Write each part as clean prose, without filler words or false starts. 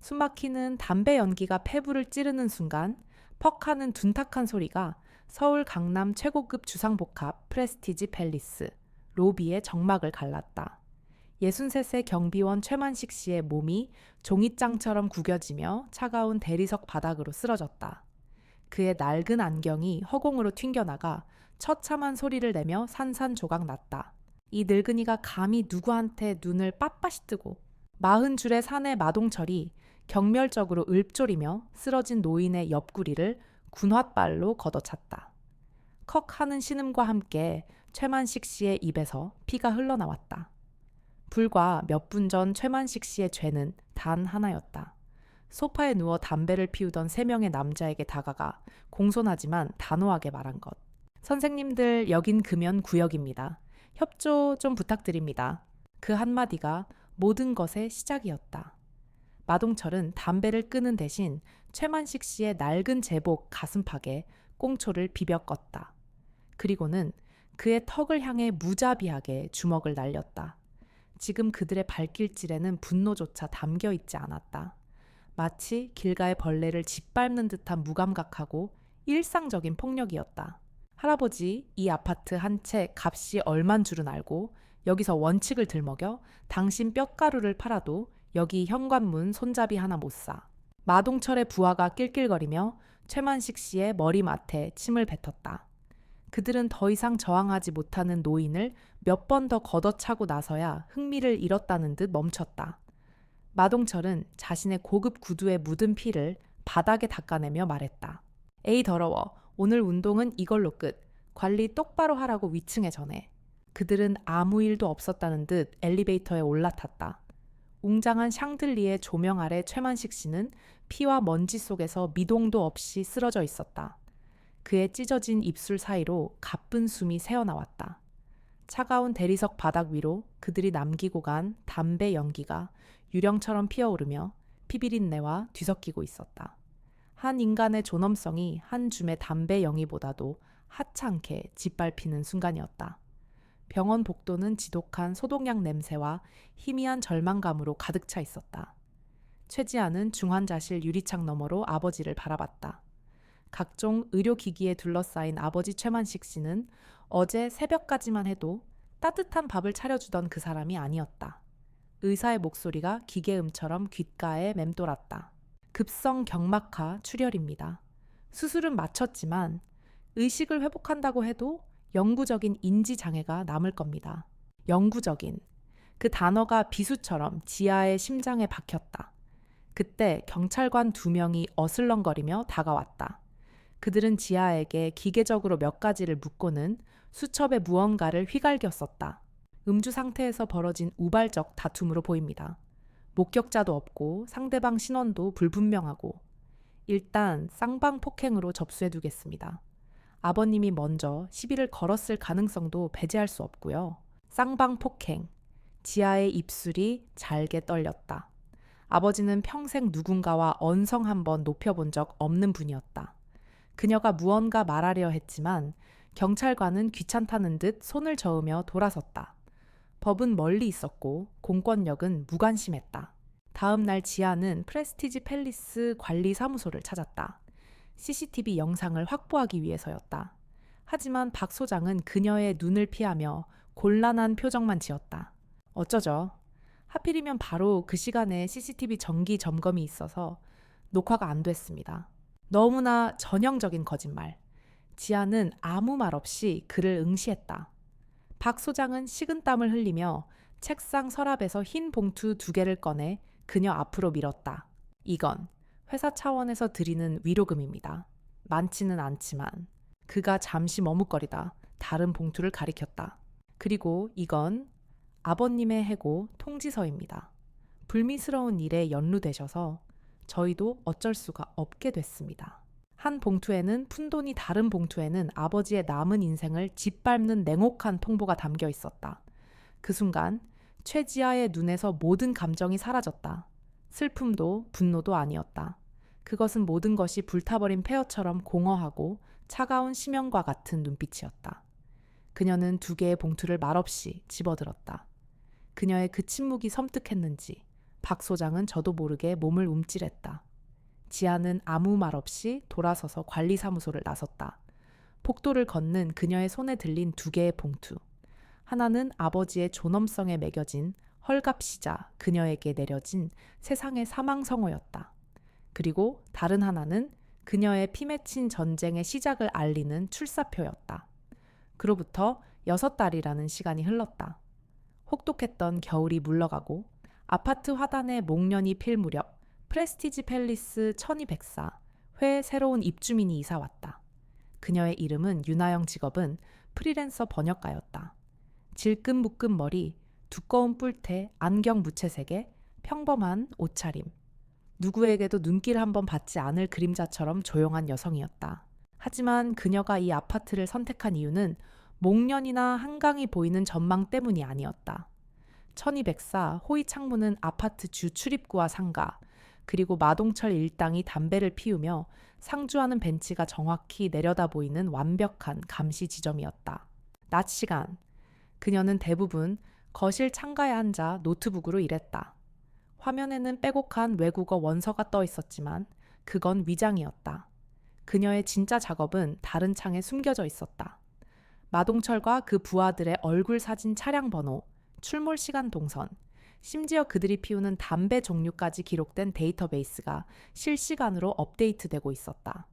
숨막히는 담배 연기가 폐부를 찌르는 순간 퍽 하는 둔탁한 소리가 서울 강남 최고급 주상복합 프레스티지 팰리스 로비의 정막을 갈랐다. 63세 경비원 최만식 씨의 몸이 종잇장처럼 구겨지며 차가운 대리석 바닥으로 쓰러졌다. 그의 낡은 안경이 허공으로 튕겨나가 처참한 소리를 내며 산산조각 났다. 이 늙은이가 감히 누구한테 눈을 빳빳이 뜨고 40줄의 산의 마동철이 경멸적으로 읊조리며 쓰러진 노인의 옆구리를 군홧발로 걷어찼다. 컥 하는 신음과 함께 최만식 씨의 입에서 피가 흘러나왔다. 불과 몇 분 전 최만식 씨의 죄는 단 하나였다. 소파에 누워 담배를 피우던 3명의 남자에게 다가가 공손하지만 단호하게 말한 것. 선생님들, 여긴 금연 구역입니다. 협조 좀 부탁드립니다. 그 한마디가 모든 것의 시작이었다. 마동철은 담배를 끄는 대신 최만식 씨의 낡은 제복 가슴팍에 꽁초를 비벼 껐다. 그리고는 그의 턱을 향해 무자비하게 주먹을 날렸다. 지금 그들의 발길질에는 분노조차 담겨 있지 않았다. 마치 길가의 벌레를 짓밟는 듯한 무감각하고 일상적인 폭력이었다. 할아버지, 이 아파트 한 채 값이 얼만 줄은 알고 여기서 원칙을 들먹여 당신 뼛가루를 팔아도 여기 현관문 손잡이 하나 못 사. 마동철의 부하가 낄낄거리며 최만식 씨의 머리맡에 침을 뱉었다. 그들은 더 이상 저항하지 못하는 노인을 몇 번 더 걷어차고 나서야 흥미를 잃었다는 듯 멈췄다. 마동철은 자신의 고급 구두에 묻은 피를 바닥에 닦아내며 말했다. 에이 더러워. 오늘 운동은 이걸로 끝. 관리 똑바로 하라고 위층에 전해. 그들은 아무 일도 없었다는 듯 엘리베이터에 올라탔다. 웅장한 샹들리의 조명 아래 최만식 씨는 피와 먼지 속에서 미동도 없이 쓰러져 있었다. 그의 찢어진 입술 사이로 가쁜 숨이 새어나왔다. 차가운 대리석 바닥 위로 그들이 남기고 간 담배 연기가 유령처럼 피어오르며 피비린내와 뒤섞이고 있었다. 한 인간의 존엄성이 한 줌의 담배 연기보다도 하찮게 짓밟히는 순간이었다. 병원 복도는 지독한 소독약 냄새와 희미한 절망감으로 가득 차 있었다. 최지아는 중환자실 유리창 너머로 아버지를 바라봤다. 각종 의료기기에 둘러싸인 아버지 최만식 씨는 어제 새벽까지만 해도 따뜻한 밥을 차려주던 그 사람이 아니었다. 의사의 목소리가 기계음처럼 귓가에 맴돌았다. 급성 경막하 출혈입니다. 수술은 마쳤지만 의식을 회복한다고 해도 영구적인 인지장애가 남을 겁니다. 영구적인. 그 단어가 비수처럼 지아의 심장에 박혔다. 그때 경찰관 2명이 어슬렁거리며 다가왔다. 그들은 지아에게 기계적으로 몇 가지를 묻고는 수첩에 무언가를 휘갈겼었다. 음주 상태에서 벌어진 우발적 다툼으로 보입니다. 목격자도 없고 상대방 신원도 불분명하고 일단 쌍방폭행으로 접수해두겠습니다. 아버님이 먼저 시비를 걸었을 가능성도 배제할 수 없고요. 쌍방폭행. 지아의 입술이 잘게 떨렸다. 아버지는 평생 누군가와 언성 한번 높여본 적 없는 분이었다. 그녀가 무언가 말하려 했지만 경찰관은 귀찮다는 듯 손을 저으며 돌아섰다. 법은 멀리 있었고 공권력은 무관심했다. 다음 날 지아는 프레스티지 팰리스 관리사무소를 찾았다. CCTV 영상을 확보하기 위해서였다. 하지만 박 소장은 그녀의 눈을 피하며 곤란한 표정만 지었다. 어쩌죠? 하필이면 바로 그 시간에 CCTV 정기 점검이 있어서 녹화가 안 됐습니다. 너무나 전형적인 거짓말. 지아는 아무 말 없이 그를 응시했다. 박 소장은 식은땀을 흘리며 책상 서랍에서 흰 봉투 2개를 꺼내 그녀 앞으로 밀었다. 이건 회사 차원에서 드리는 위로금입니다. 많지는 않지만. 그가 잠시 머뭇거리다 다른 봉투를 가리켰다. 그리고 이건 아버님의 해고 통지서입니다. 불미스러운 일에 연루되셔서 저희도 어쩔 수가 없게 됐습니다. 한 봉투에는 푼돈이, 다른 봉투에는 아버지의 남은 인생을 짓밟는 냉혹한 통보가 담겨 있었다. 그 순간 최지아의 눈에서 모든 감정이 사라졌다. 슬픔도 분노도 아니었다. 그것은 모든 것이 불타버린 폐허처럼 공허하고 차가운 심연과 같은 눈빛이었다. 그녀는 2개의 봉투를 말없이 집어들었다. 그녀의 그 침묵이 섬뜩했는지 박 소장은 저도 모르게 몸을 움찔했다. 지아는 아무 말 없이 돌아서서 관리사무소를 나섰다. 복도를 걷는 그녀의 손에 들린 두 개의 봉투. 하나는 아버지의 존엄성에 매겨진 헐값이자 그녀에게 내려진 세상의 사망성어였다. 그리고 다른 하나는 그녀의 피 맺힌 전쟁의 시작을 알리는 출사표였다. 그로부터 6달이라는 시간이 흘렀다. 혹독했던 겨울이 물러가고 아파트 화단에 목련이 필 무렵 프레스티지 팰리스 1204 회 새로운 입주민이 이사 왔다. 그녀의 이름은 윤아영, 직업은 프리랜서 번역가였다. 질끈묶은 머리, 두꺼운 뿔테, 안경 무채색에 평범한 옷차림. 누구에게도 눈길 한번 받지 않을 그림자처럼 조용한 여성이었다. 하지만 그녀가 이 아파트를 선택한 이유는 목련이나 한강이 보이는 전망 때문이 아니었다. 1204 호위 창문은 아파트 주 출입구와 상가, 그리고 마동철 일당이 담배를 피우며 상주하는 벤치가 정확히 내려다 보이는 완벽한 감시 지점이었다. 낮 시간, 그녀는 대부분 거실 창가에 앉아 노트북으로 일했다. 화면에는 빼곡한 외국어 원서가 떠 있었지만 그건 위장이었다. 그녀의 진짜 작업은 다른 창에 숨겨져 있었다. 마동철과 그 부하들의 얼굴 사진 차량 번호, 출몰 시간 동선, 심지어 그들이 피우는 담배 종류까지 기록된 데이터베이스가 실시간으로 업데이트되고 있었다.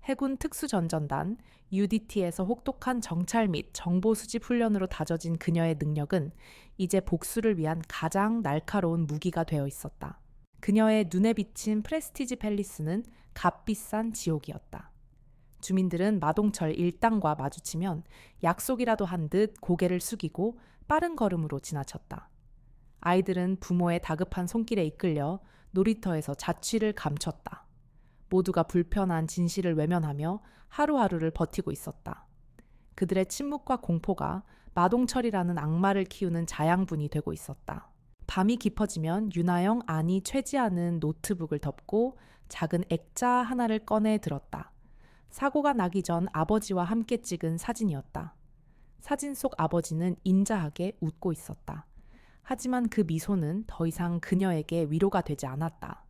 해군 특수전전단 UDT에서 혹독한 정찰 및 정보 수집 훈련으로 다져진 그녀의 능력은 이제 복수를 위한 가장 날카로운 무기가 되어 있었다. 그녀의 눈에 비친 프레스티지 팰리스는 값비싼 지옥이었다. 주민들은 마동철 일당과 마주치면 약속이라도 한 듯 고개를 숙이고 빠른 걸음으로 지나쳤다. 아이들은 부모의 다급한 손길에 이끌려 놀이터에서 자취를 감췄다. 모두가 불편한 진실을 외면하며 하루하루를 버티고 있었다. 그들의 침묵과 공포가 마동철이라는 악마를 키우는 자양분이 되고 있었다. 밤이 깊어지면 윤아영, 안이 최지아는 노트북을 덮고 작은 액자 하나를 꺼내 들었다. 사고가 나기 전 아버지와 함께 찍은 사진이었다. 사진 속 아버지는 인자하게 웃고 있었다. 하지만 그 미소는 더 이상 그녀에게 위로가 되지 않았다.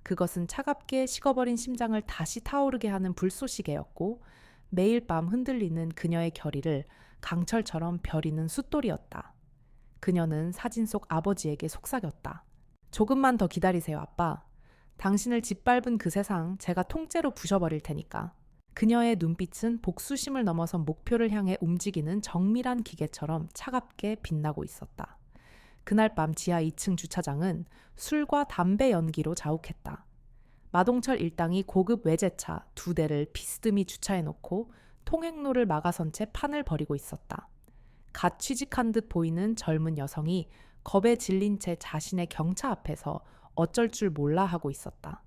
그것은 차갑게 식어버린 심장을 다시 타오르게 하는 불쏘시개였고 매일 밤 흔들리는 그녀의 결의를 강철처럼 벼리는 숫돌이었다. 그녀는 사진 속 아버지에게 속삭였다. 조금만 더 기다리세요, 아빠. 당신을 짓밟은 그 세상 제가 통째로 부셔버릴 테니까. 그녀의 눈빛은 복수심을 넘어선 목표를 향해 움직이는 정밀한 기계처럼 차갑게 빛나고 있었다. 그날 밤 지하 2층 주차장은 술과 담배 연기로 자욱했다. 마동철 일당이 고급 외제차 2대를 비스듬히 주차해놓고 통행로를 막아선 채 판을 벌이고 있었다. 갓 취직한 듯 보이는 젊은 여성이 겁에 질린 채 자신의 경차 앞에서 어쩔 줄 몰라 하고 있었다.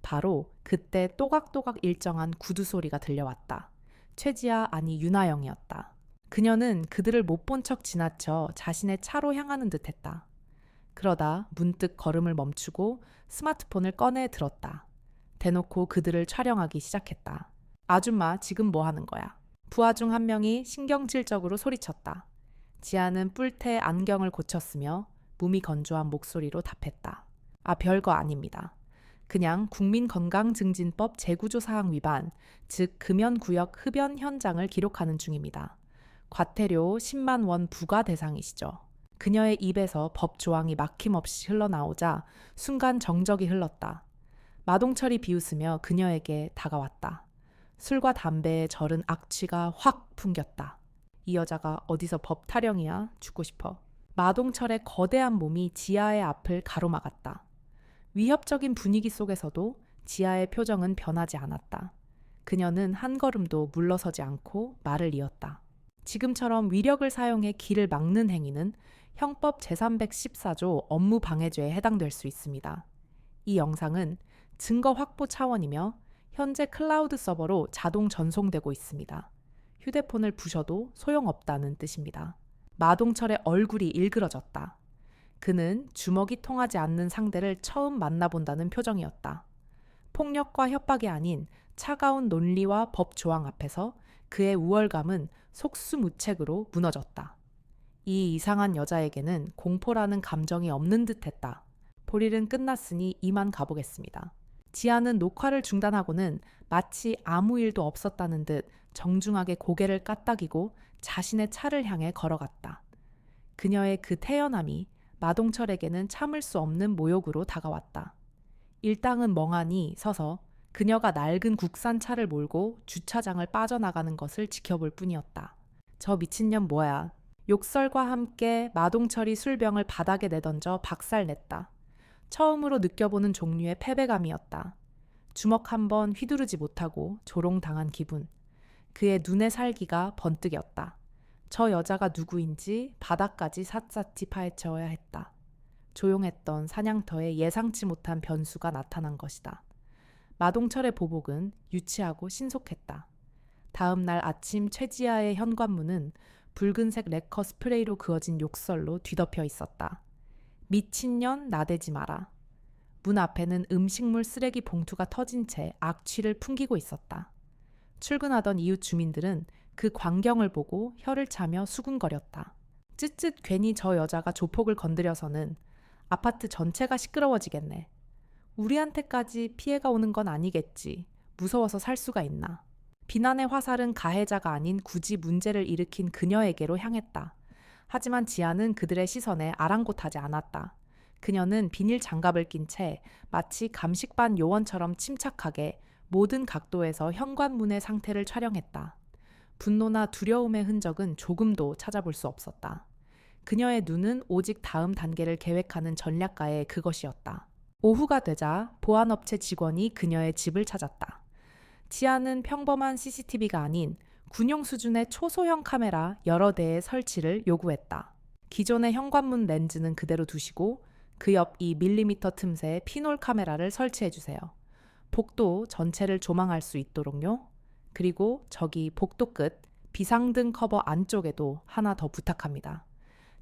바로 그때 또각또각 일정한 구두 소리가 들려왔다. 최지아, 아니 윤아영이었다. 그녀는 그들을 못 본 척 지나쳐 자신의 차로 향하는 듯했다. 그러다 문득 걸음을 멈추고 스마트폰을 꺼내 들었다. 대놓고 그들을 촬영하기 시작했다. 아줌마, 지금 뭐 하는 거야? 부하 중 한 명이 신경질적으로 소리쳤다. 지아는 뿔테 안경을 고쳤으며 몸이 건조한 목소리로 답했다. 아, 별거 아닙니다. 그냥 국민건강증진법 재구조사항 위반, 즉 금연구역 흡연 현장을 기록하는 중입니다. 과태료 10만 원 부과 대상이시죠. 그녀의 입에서 법 조항이 막힘없이 흘러나오자 순간 정적이 흘렀다. 마동철이 비웃으며 그녀에게 다가왔다. 술과 담배에 절은 악취가 확 풍겼다. 이 여자가 어디서 법 타령이야? 죽고 싶어. 마동철의 거대한 몸이 지아의 앞을 가로막았다. 위협적인 분위기 속에서도 지아의 표정은 변하지 않았다. 그녀는 한 걸음도 물러서지 않고 말을 이었다. 지금처럼 위력을 사용해 길을 막는 행위는 형법 제314조 업무방해죄에 해당될 수 있습니다. 이 영상은 증거 확보 차원이며 현재 클라우드 서버로 자동 전송되고 있습니다. 휴대폰을 부셔도 소용없다는 뜻입니다. 마동철의 얼굴이 일그러졌다. 그는 주먹이 통하지 않는 상대를 처음 만나본다는 표정이었다. 폭력과 협박이 아닌 차가운 논리와 법 조항 앞에서 그의 우월감은 속수무책으로 무너졌다. 이 이상한 여자에게는 공포라는 감정이 없는 듯했다. 볼일은 끝났으니 이만 가보겠습니다. 지아는 녹화를 중단하고는 마치 아무 일도 없었다는 듯 정중하게 고개를 까딱이고 자신의 차를 향해 걸어갔다. 그녀의 그 태연함이 마동철에게는 참을 수 없는 모욕으로 다가왔다. 일당은 멍하니 서서 그녀가 낡은 국산 차를 몰고 주차장을 빠져나가는 것을 지켜볼 뿐이었다. 저 미친년 뭐야. 욕설과 함께 마동철이 술병을 바닥에 내던져 박살냈다. 처음으로 느껴보는 종류의 패배감이었다. 주먹 한 번 휘두르지 못하고 조롱당한 기분. 그의 눈의 살기가 번뜩였다. 저 여자가 누구인지 바닥까지 샅샅이 파헤쳐야 했다. 조용했던 사냥터에 예상치 못한 변수가 나타난 것이다. 마동철의 보복은 유치하고 신속했다. 다음 날 아침 최지아의 현관문은 붉은색 레커 스프레이로 그어진 욕설로 뒤덮여 있었다. 미친년 나대지 마라. 문 앞에는 음식물 쓰레기 봉투가 터진 채 악취를 풍기고 있었다. 출근하던 이웃 주민들은 그 광경을 보고 혀를 차며 수군거렸다. 쯧쯧 괜히 저 여자가 조폭을 건드려서는 아파트 전체가 시끄러워지겠네. 우리한테까지 피해가 오는 건 아니겠지. 무서워서 살 수가 있나. 비난의 화살은 가해자가 아닌 굳이 문제를 일으킨 그녀에게로 향했다. 하지만 지아는 그들의 시선에 아랑곳하지 않았다. 그녀는 비닐 장갑을 낀 채 마치 감식반 요원처럼 침착하게 모든 각도에서 현관문의 상태를 촬영했다. 분노나 두려움의 흔적은 조금도 찾아볼 수 없었다. 그녀의 눈은 오직 다음 단계를 계획하는 전략가의 그것이었다. 오후가 되자 보안업체 직원이 그녀의 집을 찾았다. 지아는 평범한 CCTV가 아닌 군용 수준의 초소형 카메라 여러 대의 설치를 요구했다. 기존의 현관문 렌즈는 그대로 두시고 그 옆 2mm 틈새에 피놀 카메라를 설치해주세요. 복도 전체를 조망할 수 있도록요. 그리고 저기 복도 끝 비상등 커버 안쪽에도 하나 더 부탁합니다.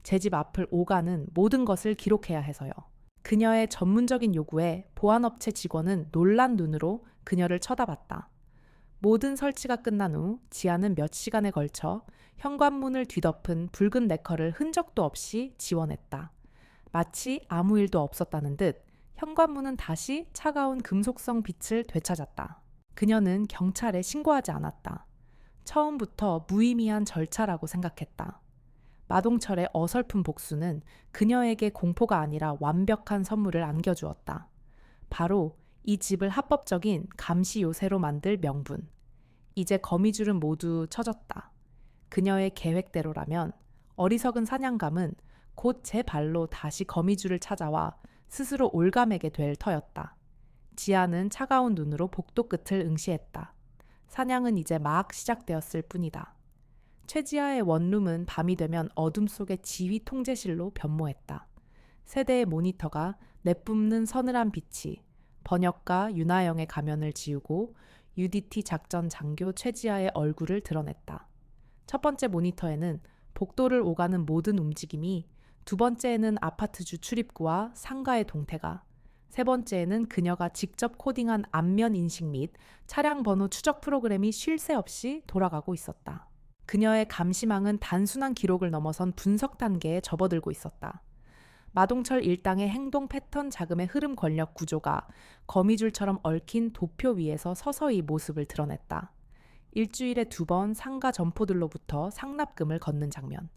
제 집 앞을 오가는 모든 것을 기록해야 해서요. 그녀의 전문적인 요구에 보안업체 직원은 놀란 눈으로 그녀를 쳐다봤다. 모든 설치가 끝난 후 지아는 몇 시간에 걸쳐 현관문을 뒤덮은 붉은 레커를 흔적도 없이 지원했다. 마치 아무 일도 없었다는 듯 현관문은 다시 차가운 금속성 빛을 되찾았다. 그녀는 경찰에 신고하지 않았다. 처음부터 무의미한 절차라고 생각했다. 마동철의 어설픈 복수는 그녀에게 공포가 아니라 완벽한 선물을 안겨주었다. 바로 이 집을 합법적인 감시 요새로 만들 명분. 이제 거미줄은 모두 쳐졌다. 그녀의 계획대로라면 어리석은 사냥감은 곧 제 발로 다시 거미줄을 찾아와 스스로 올가매게 될 터였다. 지아는 차가운 눈으로 복도 끝을 응시했다. 사냥은 이제 막 시작되었을 뿐이다. 최지아의 원룸은 밤이 되면 어둠 속의 지휘 통제실로 변모했다. 세 대의 모니터가 내뿜는 서늘한 빛이 번역가 윤하영의 가면을 지우고 UDT 작전 장교 최지아의 얼굴을 드러냈다. 첫 번째 모니터에는 복도를 오가는 모든 움직임이, 두 번째에는 아파트주 출입구와 상가의 동태가, 세 번째에는 그녀가 직접 코딩한 안면 인식 및 차량 번호 추적 프로그램이 쉴 새 없이 돌아가고 있었다. 그녀의 감시망은 단순한 기록을 넘어선 분석 단계에 접어들고 있었다. 마동철 일당의 행동 패턴 자금의 흐름 권력 구조가 거미줄처럼 얽힌 도표 위에서 서서히 모습을 드러냈다. 일주일에 2번 상가 점포들로부터 상납금을 걷는 장면.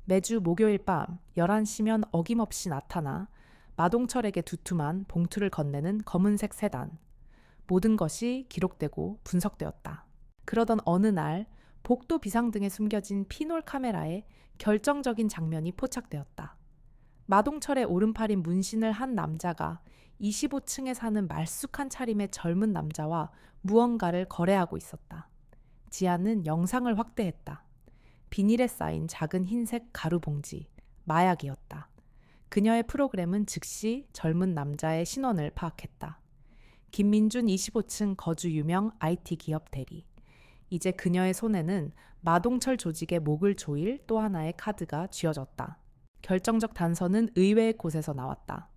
매주 목요일 밤 11시면 어김없이 나타나 마동철에게 두툼한 봉투를 건네는 검은색 세단. 모든 것이 기록되고 분석되었다. 그러던 어느 날 복도 비상등에 숨겨진 피놀 카메라에 결정적인 장면이 포착되었다. 마동철의 오른팔인 문신을 한 남자가 25층에 사는 말쑥한 차림의 젊은 남자와 무언가를 거래하고 있었다. 지아는 영상을 확대했다. 비닐에 쌓인 작은 흰색 가루 봉지, 마약이었다. 그녀의 프로그램은 즉시 젊은 남자의 신원을 파악했다. 김민준 25층 거주 유명 IT 기업 대리. 이제 그녀의 손에는 마동철 조직의 목을 조일 또 하나의 카드가 쥐어졌다. 결정적 단서는 의외의 곳에서 나왔다.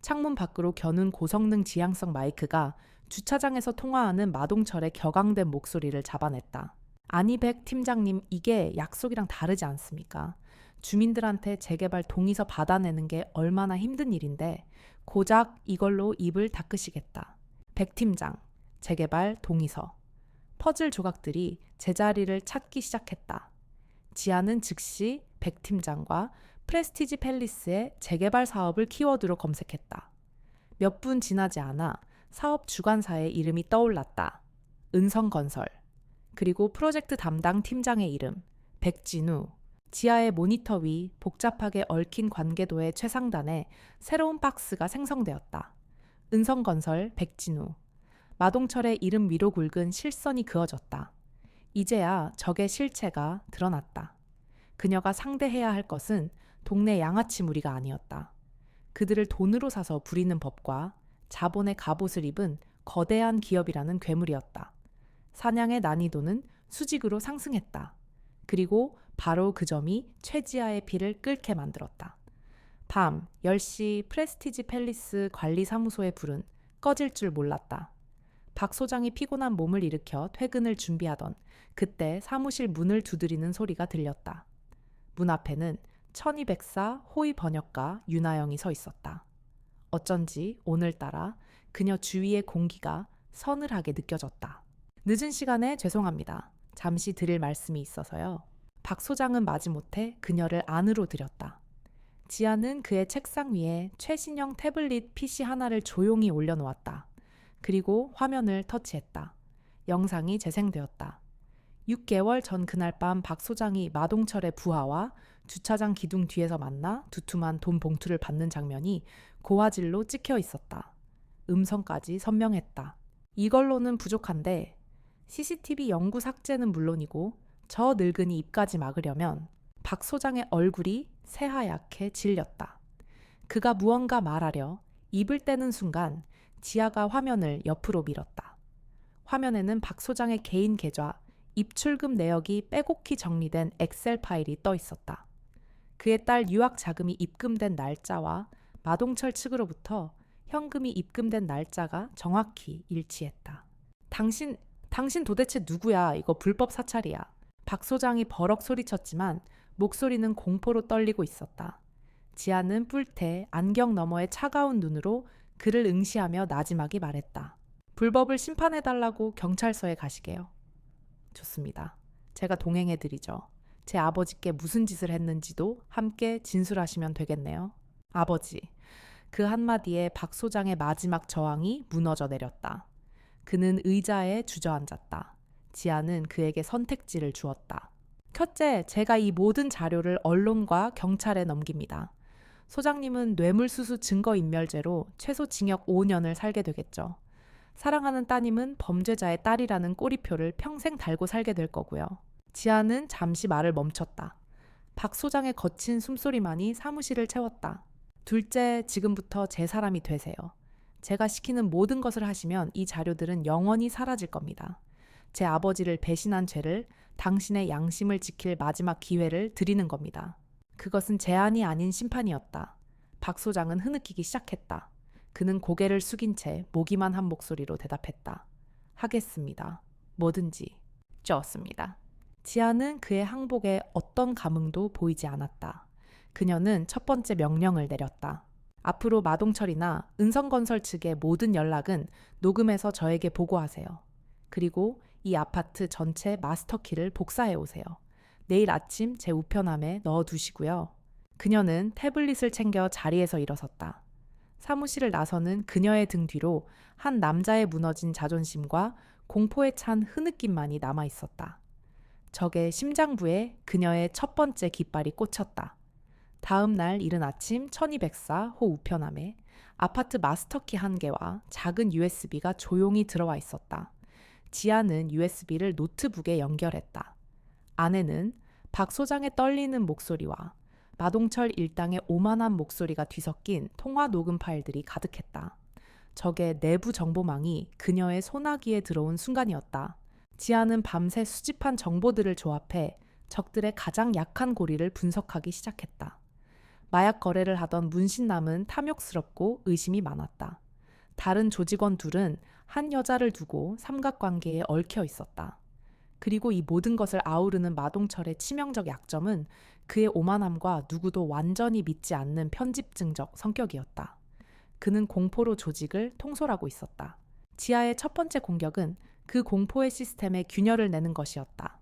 창문 밖으로 겨눈 고성능 지향성 마이크가 주차장에서 통화하는 마동철의 격앙된 목소리를 잡아냈다. 아니 백 팀장님, 이게 약속이랑 다르지 않습니까? 주민들한테 재개발 동의서 받아내는 게 얼마나 힘든 일인데 고작 이걸로 입을 닦으시겠다. 백 팀장, 재개발 동의서. 퍼즐 조각들이 제자리를 찾기 시작했다. 지아는 즉시 백 팀장과 프레스티지 팰리스의 재개발 사업을 키워드로 검색했다. 몇 분 지나지 않아 사업 주관사의 이름이 떠올랐다. 은성건설. 그리고 프로젝트 담당 팀장의 이름, 백진우. 지하의 모니터 위 복잡하게 얽힌 관계도의 최상단에 새로운 박스가 생성되었다. 은성건설 백진우. 마동철의 이름 위로 굵은 실선이 그어졌다. 이제야 적의 실체가 드러났다. 그녀가 상대해야 할 것은 동네 양아치 무리가 아니었다. 그들을 돈으로 사서 부리는 법과 자본의 갑옷을 입은 거대한 기업이라는 괴물이었다. 사냥의 난이도는 수직으로 상승했다. 그리고 바로 그 점이 최지아의 피를 끓게 만들었다. 밤 10시 프레스티지 팰리스 관리사무소의 불은 꺼질 줄 몰랐다. 박 소장이 피곤한 몸을 일으켜 퇴근을 준비하던 그때 사무실 문을 두드리는 소리가 들렸다. 문 앞에는 1204 호위 번역가 윤아영이 서 있었다. 어쩐지 오늘따라 그녀 주위의 공기가 서늘하게 느껴졌다. 늦은 시간에 죄송합니다. 잠시 드릴 말씀이 있어서요. 박 소장은 마지못해 그녀를 안으로 들였다. 지아는 그의 책상 위에 최신형 태블릿 PC 하나를 조용히 올려놓았다. 그리고 화면을 터치했다. 영상이 재생되었다. 6개월 전 그날 밤 박 소장이 마동철의 부하와 주차장 기둥 뒤에서 만나 두툼한 돈 봉투를 받는 장면이 고화질로 찍혀 있었다. 음성까지 선명했다. 이걸로는 부족한데 CCTV 영구 삭제는 물론이고 저 늙은이 입까지 막으려면 박 소장의 얼굴이 새하얗게 질렸다. 그가 무언가 말하려 입을 떼는 순간 지아가 화면을 옆으로 밀었다. 화면에는 박 소장의 개인 계좌, 입출금 내역이 빼곡히 정리된 엑셀 파일이 떠 있었다. 그의 딸 유학 자금이 입금된 날짜와 마동철 측으로부터 현금이 입금된 날짜가 정확히 일치했다. 당신 도대체 누구야? 이거 불법 사찰이야. 박 소장이 버럭 소리쳤지만 목소리는 공포로 떨리고 있었다. 지아는 뿔테 안경 너머의 차가운 눈으로 그를 응시하며 나지막이 말했다. 불법을 심판해달라고 경찰서에 가시게요. 좋습니다. 제가 동행해드리죠. 제 아버지께 무슨 짓을 했는지도 함께 진술하시면 되겠네요. 아버지. 그 한마디에 박 소장의 마지막 저항이 무너져 내렸다. 그는 의자에 주저앉았다. 지아는 그에게 선택지를 주었다. 첫째, 제가 이 모든 자료를 언론과 경찰에 넘깁니다. 소장님은 뇌물수수 증거인멸죄로 최소 징역 5년을 살게 되겠죠. 사랑하는 따님은 범죄자의 딸이라는 꼬리표를 평생 달고 살게 될 거고요. 지아는 잠시 말을 멈췄다. 박 소장의 거친 숨소리만이 사무실을 채웠다. 둘째, 지금부터 제 사람이 되세요. 제가 시키는 모든 것을 하시면 이 자료들은 영원히 사라질 겁니다. 제 아버지를 배신한 죄를 당신의 양심을 지킬 마지막 기회를 드리는 겁니다. 그것은 제안이 아닌 심판이었다. 박 소장은 흐느끼기 시작했다. 그는 고개를 숙인 채 모기만 한 목소리로 대답했다. 하겠습니다. 뭐든지. 좋습니다. 지아는 그의 항복에 어떤 감흥도 보이지 않았다. 그녀는 첫 번째 명령을 내렸다. 앞으로 마동철이나 은성건설 측의 모든 연락은 녹음해서 저에게 보고하세요. 그리고 이 아파트 전체 마스터키를 복사해 오세요. 내일 아침 제 우편함에 넣어두시고요. 그녀는 태블릿을 챙겨 자리에서 일어섰다. 사무실을 나서는 그녀의 등 뒤로 한 남자의 무너진 자존심과 공포에 찬 흐느낌만이 남아있었다. 적의 심장부에 그녀의 첫 번째 깃발이 꽂혔다. 다음 날 이른 아침 1204 호 우편함에 아파트 마스터키 1개와 작은 USB가 조용히 들어와 있었다. 지아는 USB를 노트북에 연결했다. 안에는 박 소장의 떨리는 목소리와 마동철 일당의 오만한 목소리가 뒤섞인 통화 녹음 파일들이 가득했다. 적의 내부 정보망이 그녀의 소나기에 들어온 순간이었다. 지아는 밤새 수집한 정보들을 조합해 적들의 가장 약한 고리를 분석하기 시작했다. 마약 거래를 하던 문신남은 탐욕스럽고 의심이 많았다. 다른 조직원 둘은 한 여자를 두고 삼각관계에 얽혀 있었다. 그리고 이 모든 것을 아우르는 마동철의 치명적 약점은 그의 오만함과 누구도 완전히 믿지 않는 편집증적 성격이었다. 그는 공포로 조직을 통솔하고 있었다. 지하의 첫 번째 공격은 그 공포의 시스템에 균열을 내는 것이었다.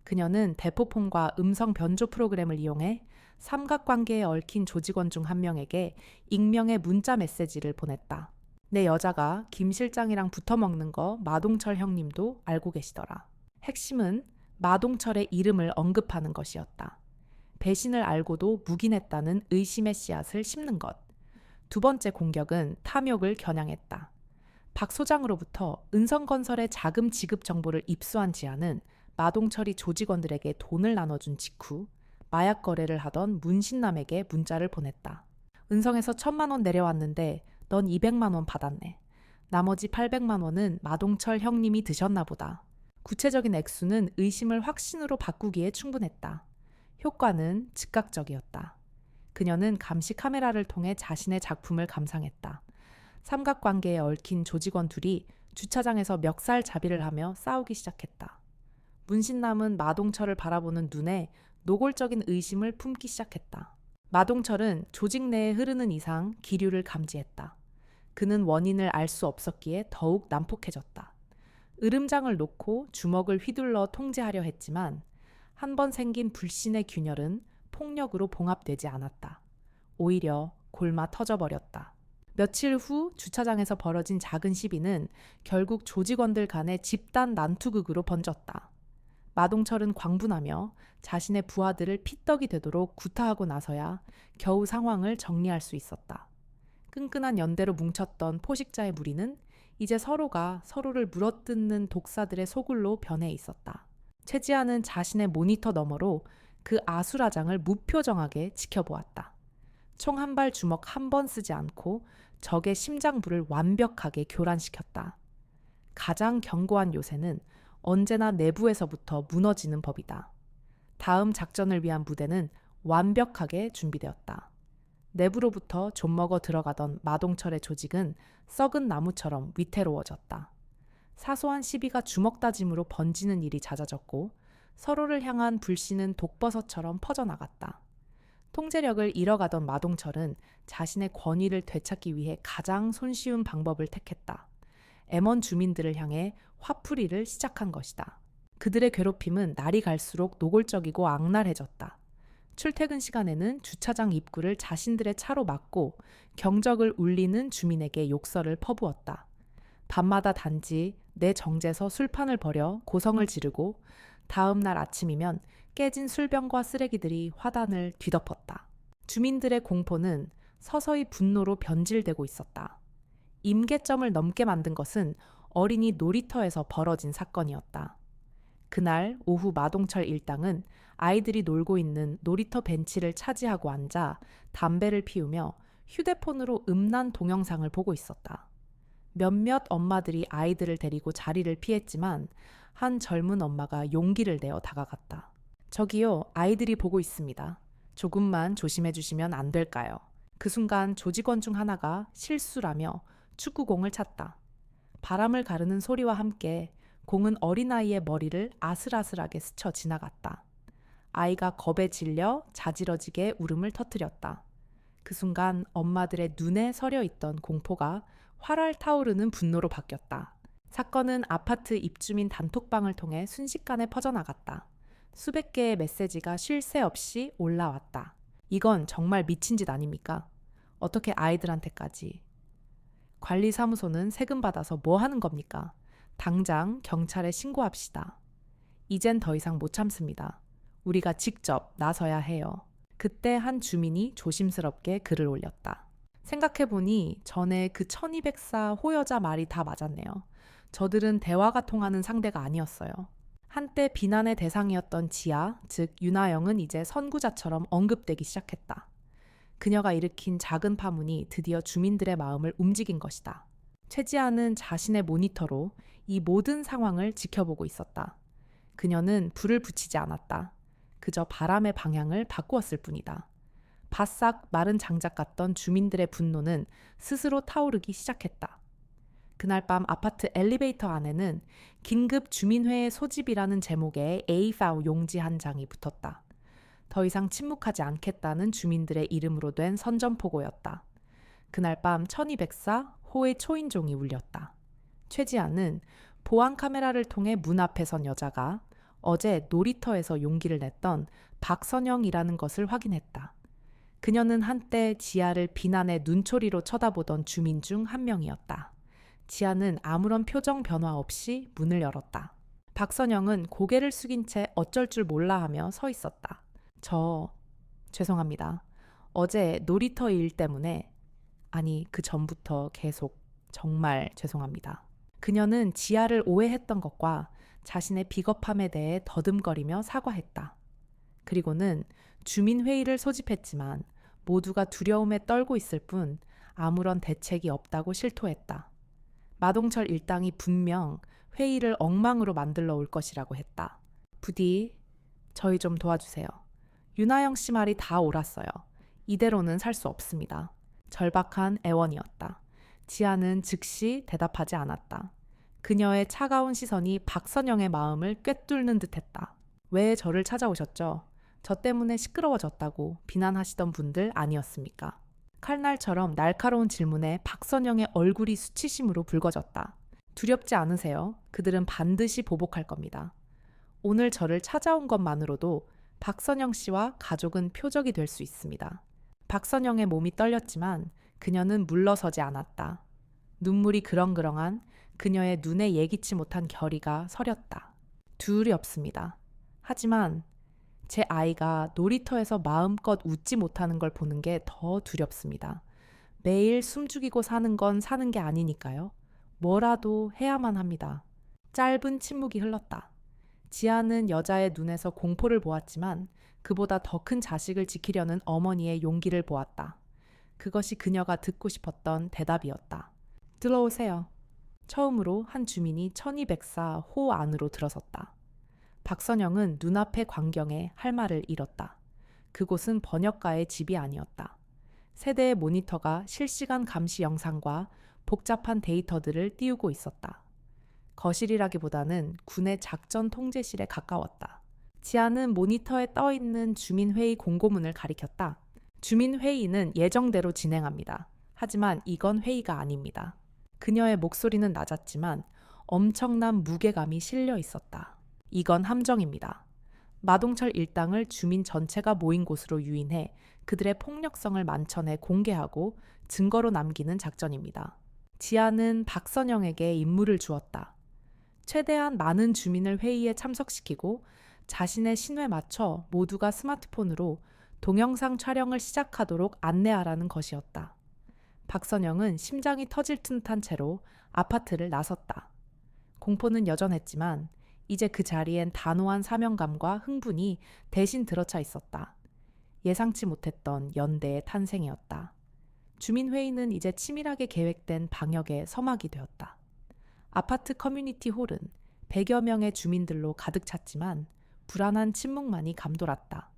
그녀는 대포폰과 음성 변조 프로그램을 이용해 삼각관계에 얽힌 조직원 중 한 명에게 익명의 문자 메시지를 보냈다. 내 여자가 김 실장이랑 붙어먹는 거 마동철 형님도 알고 계시더라. 핵심은 마동철의 이름을 언급하는 것이었다. 배신을 알고도 묵인했다는 의심의 씨앗을 심는 것. 두 번째 공격은 탐욕을 겨냥했다. 박 소장으로부터 은성건설의 자금 지급 정보를 입수한 지아는 마동철이 조직원들에게 돈을 나눠준 직후 마약 거래를 하던 문신남에게 문자를 보냈다. 은성에서 1,000만 원 내려왔는데 넌 200만 원 받았네. 나머지 800만 원은 마동철 형님이 드셨나 보다. 구체적인 액수는 의심을 확신으로 바꾸기에 충분했다. 효과는 즉각적이었다. 그녀는 감시 카메라를 통해 자신의 작품을 감상했다. 삼각관계에 얽힌 조직원 둘이 주차장에서 멱살잡이를 하며 싸우기 시작했다. 문신남은 마동철을 바라보는 눈에 노골적인 의심을 품기 시작했다. 마동철은 조직 내에 흐르는 이상 기류를 감지했다. 그는 원인을 알 수 없었기에 더욱 난폭해졌다. 으름장을 놓고 주먹을 휘둘러 통제하려 했지만 한 번 생긴 불신의 균열은 폭력으로 봉합되지 않았다. 오히려 골마 터져버렸다. 며칠 후 주차장에서 벌어진 작은 시비는 결국 조직원들 간의 집단 난투극으로 번졌다. 마동철은 광분하며 자신의 부하들을 피떡이 되도록 구타하고 나서야 겨우 상황을 정리할 수 있었다. 끈끈한 연대로 뭉쳤던 포식자의 무리는 이제 서로가 서로를 물어뜯는 독사들의 소굴로 변해 있었다. 최지아는 자신의 모니터 너머로 그 아수라장을 무표정하게 지켜보았다. 총 한 발 주먹 한 번 쓰지 않고 적의 심장부를 완벽하게 교란시켰다. 가장 견고한 요새는 언제나 내부에서부터 무너지는 법이다. 다음 작전을 위한 무대는 완벽하게 준비되었다. 내부로부터 좀먹어 들어가던 마동철의 조직은 썩은 나무처럼 위태로워졌다. 사소한 시비가 주먹 다짐으로 번지는 일이 잦아졌고 서로를 향한 불신은 독버섯처럼 퍼져나갔다. 통제력을 잃어가던 마동철은 자신의 권위를 되찾기 위해 가장 손쉬운 방법을 택했다. M1 주민들을 향해 화풀이를 시작한 것이다. 그들의 괴롭힘은 날이 갈수록 노골적이고 악랄해졌다. 출퇴근 시간에는 주차장 입구를 자신들의 차로 막고 경적을 울리는 주민에게 욕설을 퍼부었다. 밤마다 단지 내 정제서 술판을 벌여 고성을 지르고 다음 날 아침이면 깨진 술병과 쓰레기들이 화단을 뒤덮었다. 주민들의 공포는 서서히 분노로 변질되고 있었다. 임계점을 넘게 만든 것은 어린이 놀이터에서 벌어진 사건이었다. 그날 오후 마동철 일당은 아이들이 놀고 있는 놀이터 벤치를 차지하고 앉아 담배를 피우며 휴대폰으로 음란 동영상을 보고 있었다. 몇몇 엄마들이 아이들을 데리고 자리를 피했지만 한 젊은 엄마가 용기를 내어 다가갔다. 저기요, 아이들이 보고 있습니다. 조금만 조심해 주시면 안 될까요? 그 순간 조직원 중 하나가 실수라며 축구공을 찼다. 바람을 가르는 소리와 함께 공은 어린아이의 머리를 아슬아슬하게 스쳐 지나갔다. 아이가 겁에 질려 자지러지게 울음을 터뜨렸다. 그 순간 엄마들의 눈에 서려 있던 공포가 활활 타오르는 분노로 바뀌었다. 사건은 아파트 입주민 단톡방을 통해 순식간에 퍼져나갔다. 수백 개의 메시지가 쉴 새 없이 올라왔다. 이건 정말 미친 짓 아닙니까? 어떻게 아이들한테까지. 관리사무소는 세금 받아서 뭐 하는 겁니까? 당장 경찰에 신고합시다. 이젠 더 이상 못 참습니다. 우리가 직접 나서야 해요. 그때 한 주민이 조심스럽게 글을 올렸다. 생각해보니 전에 그 1200사 호여자 말이 다 맞았네요. 저들은 대화가 통하는 상대가 아니었어요. 한때 비난의 대상이었던 지아, 즉 윤아영은 이제 선구자처럼 언급되기 시작했다. 그녀가 일으킨 작은 파문이 드디어 주민들의 마음을 움직인 것이다. 최지아는 자신의 모니터로 이 모든 상황을 지켜보고 있었다. 그녀는 불을 붙이지 않았다. 그저 바람의 방향을 바꾸었을 뿐이다. 바싹 마른 장작 같던 주민들의 분노는 스스로 타오르기 시작했다. 그날 밤 아파트 엘리베이터 안에는 긴급 주민회의 소집이라는 제목의 A4 용지 한 장이 붙었다. 더 이상 침묵하지 않겠다는 주민들의 이름으로 된 선전포고였다. 그날 밤 1204 호의 초인종이 울렸다. 최지아는 보안 카메라를 통해 문 앞에 선 여자가 어제 놀이터에서 용기를 냈던 박선영이라는 것을 확인했다. 그녀는 한때 지아를 비난의 눈초리로 쳐다보던 주민 중 한 명이었다. 지아는 아무런 표정 변화 없이 문을 열었다. 박선영은 고개를 숙인 채 어쩔 줄 몰라 하며 서 있었다. 죄송합니다. 어제 놀이터 일 때문에, 아니 그 전부터 계속 정말 죄송합니다. 그녀는 지아를 오해했던 것과 자신의 비겁함에 대해 더듬거리며 사과했다. 그리고는 주민회의를 소집했지만 모두가 두려움에 떨고 있을 뿐 아무런 대책이 없다고 실토했다. 마동철 일당이 분명 회의를 엉망으로 만들러 올 것이라고 했다. 부디 저희 좀 도와주세요. 윤하영 씨 말이 다 옳았어요. 이대로는 살 수 없습니다. 절박한 애원이었다. 지아는 즉시 대답하지 않았다. 그녀의 차가운 시선이 박선영의 마음을 꿰뚫는 듯했다. 왜 저를 찾아오셨죠? 저 때문에 시끄러워졌다고 비난하시던 분들 아니었습니까? 칼날처럼 날카로운 질문에 박선영의 얼굴이 수치심으로 붉어졌다. 두렵지 않으세요? 그들은 반드시 보복할 겁니다. 오늘 저를 찾아온 것만으로도 박선영 씨와 가족은 표적이 될 수 있습니다. 박선영의 몸이 떨렸지만 그녀는 물러서지 않았다. 눈물이 그렁그렁한 그녀의 눈에 예기치 못한 결의가 서렸다. 두렵습니다. 하지만 제 아이가 놀이터에서 마음껏 웃지 못하는 걸 보는 게 더 두렵습니다. 매일 숨죽이고 사는 건 사는 게 아니니까요. 뭐라도 해야만 합니다. 짧은 침묵이 흘렀다. 지아는 여자의 눈에서 공포를 보았지만 그보다 더 큰 자식을 지키려는 어머니의 용기를 보았다. 그것이 그녀가 듣고 싶었던 대답이었다. 들어오세요. 처음으로 한 주민이 1204 호 안으로 들어섰다. 박선영은 눈앞의 광경에 할 말을 잃었다. 그곳은 번역가의 집이 아니었다. 세대의 모니터가 실시간 감시 영상과 복잡한 데이터들을 띄우고 있었다. 거실이라기보다는 군의 작전 통제실에 가까웠다. 지아는 모니터에 떠있는 주민회의 공고문을 가리켰다. 주민회의는 예정대로 진행합니다. 하지만 이건 회의가 아닙니다. 그녀의 목소리는 낮았지만 엄청난 무게감이 실려 있었다. 이건 함정입니다. 마동철 일당을 주민 전체가 모인 곳으로 유인해 그들의 폭력성을 만천에 공개하고 증거로 남기는 작전입니다. 지아는 박선영에게 임무를 주었다. 최대한 많은 주민을 회의에 참석시키고 자신의 신호에 맞춰 모두가 스마트폰으로 동영상 촬영을 시작하도록 안내하라는 것이었다. 박선영은 심장이 터질 듯한 채로 아파트를 나섰다. 공포는 여전했지만 이제 그 자리엔 단호한 사명감과 흥분이 대신 들어차 있었다. 예상치 못했던 연대의 탄생이었다. 주민회의는 이제 치밀하게 계획된 방역의 서막이 되었다. 아파트 커뮤니티 홀은 100여 명의 주민들로 가득 찼지만 불안한 침묵만이 감돌았다.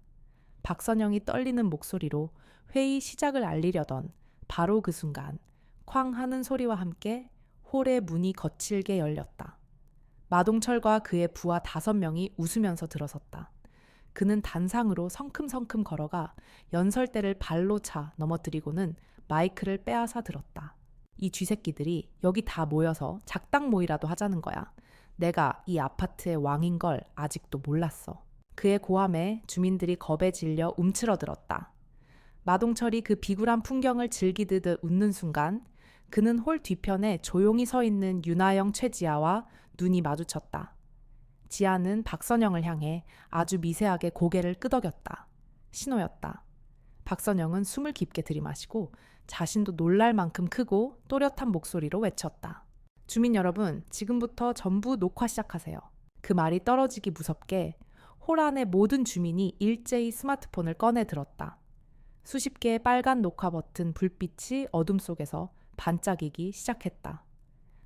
박선영이 떨리는 목소리로 회의 시작을 알리려던 바로 그 순간 쾅 하는 소리와 함께 홀의 문이 거칠게 열렸다. 마동철과 그의 부하 5명이 웃으면서 들어섰다. 그는 단상으로 성큼성큼 걸어가 연설대를 발로 차 넘어뜨리고는 마이크를 빼앗아 들었다. 이 쥐새끼들이 여기 다 모여서 작당 모이라도 하자는 거야. 내가 이 아파트의 왕인 걸 아직도 몰랐어. 그의 고함에 주민들이 겁에 질려 움츠러들었다. 마동철이 그 비굴한 풍경을 즐기듯 웃는 순간 그는 홀 뒤편에 조용히 서 있는 윤하영 최지아와 눈이 마주쳤다. 지아는 박선영을 향해 아주 미세하게 고개를 끄덕였다. 신호였다. 박선영은 숨을 깊게 들이마시고 자신도 놀랄 만큼 크고 또렷한 목소리로 외쳤다. 주민 여러분, 지금부터 전부 녹화 시작하세요. 그 말이 떨어지기 무섭게 홀 안의 모든 주민이 일제히 스마트폰을 꺼내 들었다. 수십 개의 빨간 녹화 버튼 불빛이 어둠 속에서 반짝이기 시작했다.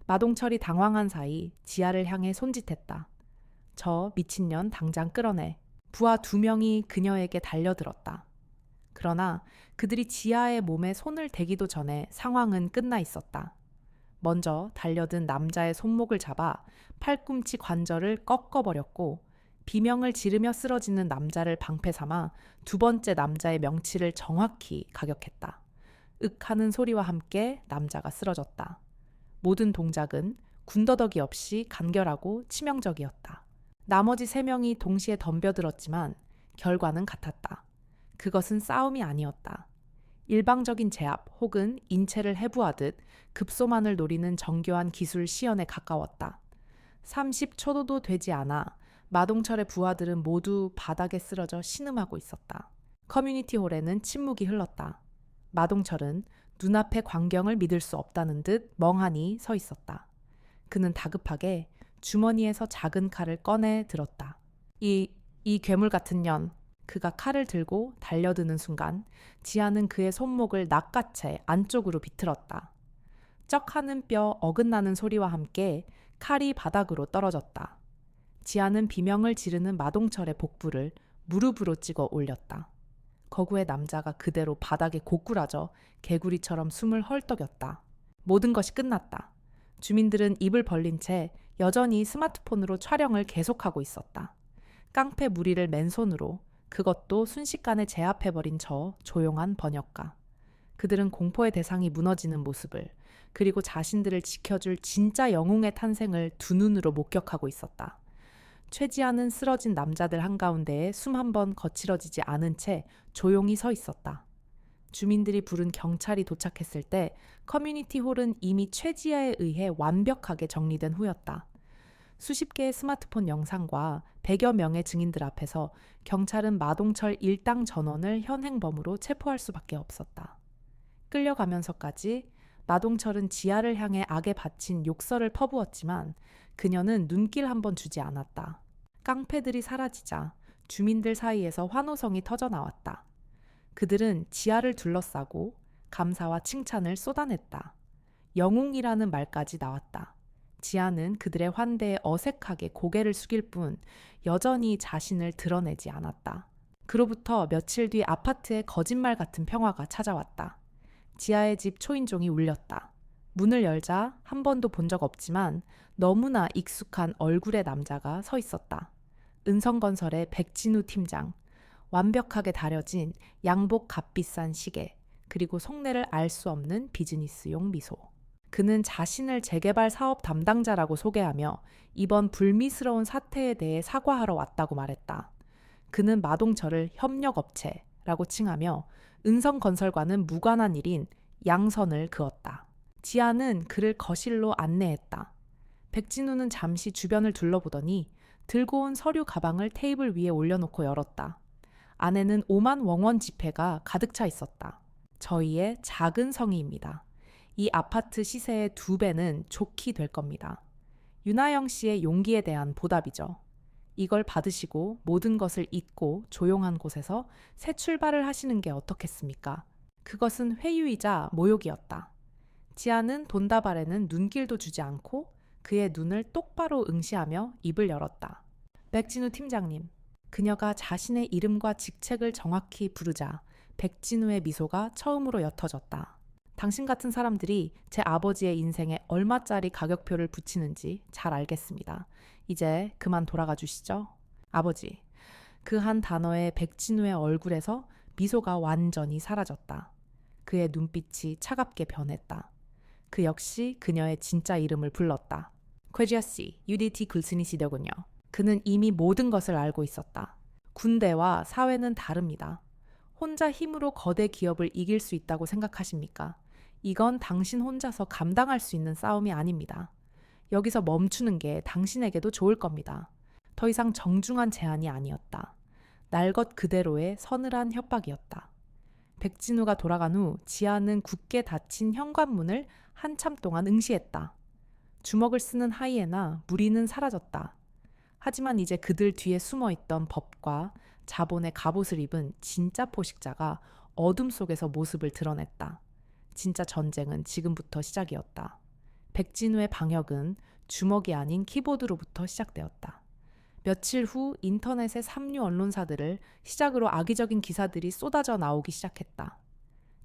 마동철이 당황한 사이 지아를 향해 손짓했다. 저 미친년 당장 끌어내. 부하 2명이 그녀에게 달려들었다. 그러나 그들이 지아의 몸에 손을 대기도 전에 상황은 끝나 있었다. 먼저 달려든 남자의 손목을 잡아 팔꿈치 관절을 꺾어버렸고 비명을 지르며 쓰러지는 남자를 방패 삼아 2번째 남자의 명치를 정확히 가격했다. 윽 하는 소리와 함께 남자가 쓰러졌다. 모든 동작은 군더더기 없이 간결하고 치명적이었다. 나머지 3명이 동시에 덤벼들었지만 결과는 같았다. 그것은 싸움이 아니었다. 일방적인 제압 혹은 인체를 해부하듯 급소만을 노리는 정교한 기술 시연에 가까웠다. 30초도 되지 않아 마동철의 부하들은 모두 바닥에 쓰러져 신음하고 있었다. 커뮤니티 홀에는 침묵이 흘렀다. 마동철은 눈앞의 광경을 믿을 수 없다는 듯 멍하니 서 있었다. 그는 다급하게 주머니에서 작은 칼을 꺼내 들었다. 이 괴물 같은 년. 그가 칼을 들고 달려드는 순간 지아는 그의 손목을 낚아채 안쪽으로 비틀었다. 쩍 하는 뼈 어긋나는 소리와 함께 칼이 바닥으로 떨어졌다. 지아는 비명을 지르는 마동철의 복부를 무릎으로 찍어 올렸다. 거구의 남자가 그대로 바닥에 고꾸라져 개구리처럼 숨을 헐떡였다. 모든 것이 끝났다. 주민들은 입을 벌린 채 여전히 스마트폰으로 촬영을 계속하고 있었다. 깡패 무리를 맨손으로, 그것도 순식간에 제압해버린 저 조용한 번역가. 그들은 공포의 대상이 무너지는 모습을, 그리고 자신들을 지켜줄 진짜 영웅의 탄생을 두 눈으로 목격하고 있었다. 최지아는 쓰러진 남자들 한가운데에 숨 한 번 거칠어지지 않은 채 조용히 서 있었다. 주민들이 부른 경찰이 도착했을 때 커뮤니티 홀은 이미 최지아에 의해 완벽하게 정리된 후였다. 수십 개의 스마트폰 영상과 100여 명의 증인들 앞에서 경찰은 마동철 일당 전원을 현행범으로 체포할 수밖에 없었다. 끌려가면서까지 마동철은 지아를 향해 악에 바친 욕설을 퍼부었지만 그녀는 눈길 한번 주지 않았다. 깡패들이 사라지자 주민들 사이에서 환호성이 터져나왔다. 그들은 지아를 둘러싸고 감사와 칭찬을 쏟아냈다. 영웅이라는 말까지 나왔다. 지아는 그들의 환대에 어색하게 고개를 숙일 뿐 여전히 자신을 드러내지 않았다. 그로부터 며칠 뒤 아파트에 거짓말 같은 평화가 찾아왔다. 지아의 집 초인종이 울렸다. 문을 열자 한 번도 본 적 없지만 너무나 익숙한 얼굴의 남자가 서 있었다. 은성건설의 백진우 팀장. 완벽하게 다려진 양복 값비싼 시계, 그리고 속내를 알 수 없는 비즈니스용 미소. 그는 자신을 재개발 사업 담당자라고 소개하며 이번 불미스러운 사태에 대해 사과하러 왔다고 말했다. 그는 마동철을 협력업체라고 칭하며 은성건설과는 무관한 일인 양선을 그었다. 지아는 그를 거실로 안내했다. 백진우는 잠시 주변을 둘러보더니 들고 온 서류 가방을 테이블 위에 올려놓고 열었다. 안에는 5만 웡원 지폐가 가득 차 있었다. 저희의 작은 성의입니다. 이 아파트 시세의 2배는 좋게 될 겁니다. 윤하영 씨의 용기에 대한 보답이죠. 이걸 받으시고 모든 것을 잊고 조용한 곳에서 새 출발을 하시는 게 어떻겠습니까? 그것은 회유이자 모욕이었다. 지아는 돈다발에는 눈길도 주지 않고 그의 눈을 똑바로 응시하며 입을 열었다. 백진우 팀장님. 그녀가 자신의 이름과 직책을 정확히 부르자 백진우의 미소가 처음으로 옅어졌다. 당신 같은 사람들이 제 아버지의 인생에 얼마짜리 가격표를 붙이는지 잘 알겠습니다. 이제 그만 돌아가 주시죠. 아버지. 그 한 단어에 백진우의 얼굴에서 미소가 완전히 사라졌다. 그의 눈빛이 차갑게 변했다. 그 역시 그녀의 진짜 이름을 불렀다. 쾌지아 씨, UDT 글쓴이시더군요. 그는 이미 모든 것을 알고 있었다. 군대와 사회는 다릅니다. 혼자 힘으로 거대 기업을 이길 수 있다고 생각하십니까? 이건 당신 혼자서 감당할 수 있는 싸움이 아닙니다. 여기서 멈추는 게 당신에게도 좋을 겁니다. 더 이상 정중한 제안이 아니었다. 날 것 그대로의 서늘한 협박이었다. 백진우가 돌아간 후 지아는 굳게 닫힌 현관문을 한참 동안 응시했다. 주먹을 쓰는 하이에나 무리는 사라졌다. 하지만 이제 그들 뒤에 숨어있던 법과 자본의 갑옷을 입은 진짜 포식자가 어둠 속에서 모습을 드러냈다. 진짜 전쟁은 지금부터 시작이었다. 백진우의 방역은 주먹이 아닌 키보드로부터 시작되었다. 며칠 후 인터넷의 삼류 언론사들을 시작으로 악의적인 기사들이 쏟아져 나오기 시작했다.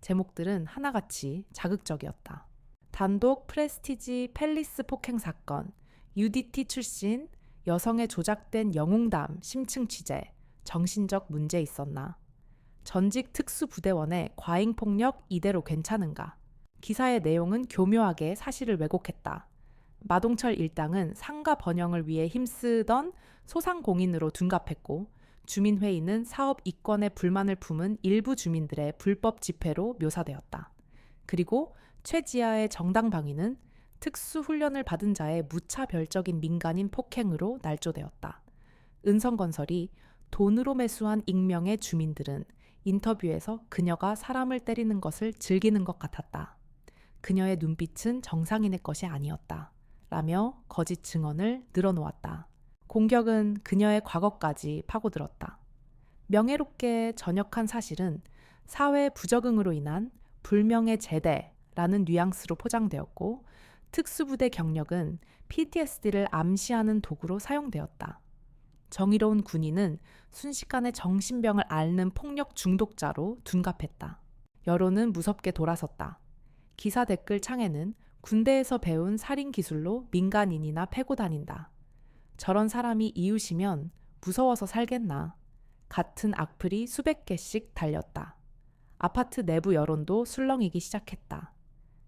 제목들은 하나같이 자극적이었다. 단독 프레스티지 팰리스 폭행 사건, UDT 출신, 여성의 조작된 영웅담 심층 취재, 정신적 문제 있었나. 전직 특수부대원의 과잉폭력 이대로 괜찮은가? 기사의 내용은 교묘하게 사실을 왜곡했다. 마동철 일당은 상가 번영을 위해 힘쓰던 소상공인으로 둔갑했고 주민회의는 사업 이권에 불만을 품은 일부 주민들의 불법 집회로 묘사되었다. 그리고 최지하의 정당방위는 특수훈련을 받은 자의 무차별적인 민간인 폭행으로 날조되었다. 은성건설이 돈으로 매수한 익명의 주민들은 인터뷰에서 그녀가 사람을 때리는 것을 즐기는 것 같았다. 그녀의 눈빛은 정상인의 것이 아니었다. 라며 거짓 증언을 늘어놓았다. 공격은 그녀의 과거까지 파고들었다. 명예롭게 전역한 사실은 사회 부적응으로 인한 불명예 제대라는 뉘앙스로 포장되었고 특수부대 경력은 PTSD를 암시하는 도구로 사용되었다. 정의로운 군인은 순식간에 정신병을 앓는 폭력 중독자로 둔갑했다. 여론은 무섭게 돌아섰다. 기사 댓글 창에는 군대에서 배운 살인 기술로 민간인이나 패고 다닌다. 저런 사람이 이웃이면 무서워서 살겠나. 같은 악플이 수백 개씩 달렸다. 아파트 내부 여론도 술렁이기 시작했다.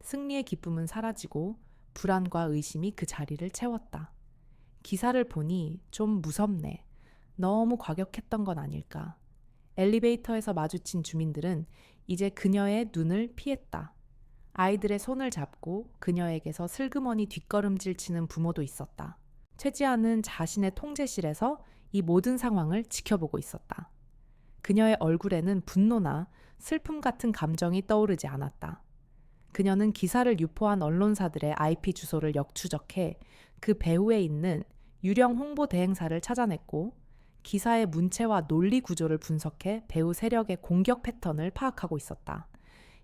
승리의 기쁨은 사라지고 불안과 의심이 그 자리를 채웠다. 기사를 보니 좀 무섭네. 너무 과격했던 건 아닐까. 엘리베이터에서 마주친 주민들은 이제 그녀의 눈을 피했다. 아이들의 손을 잡고 그녀에게서 슬그머니 뒷걸음질 치는 부모도 있었다. 최지아는 자신의 통제실에서 이 모든 상황을 지켜보고 있었다. 그녀의 얼굴에는 분노나 슬픔 같은 감정이 떠오르지 않았다. 그녀는 기사를 유포한 언론사들의 IP 주소를 역추적해 그 배후에 있는 유령 홍보 대행사를 찾아냈고 기사의 문체와 논리 구조를 분석해 배후 세력의 공격 패턴을 파악하고 있었다.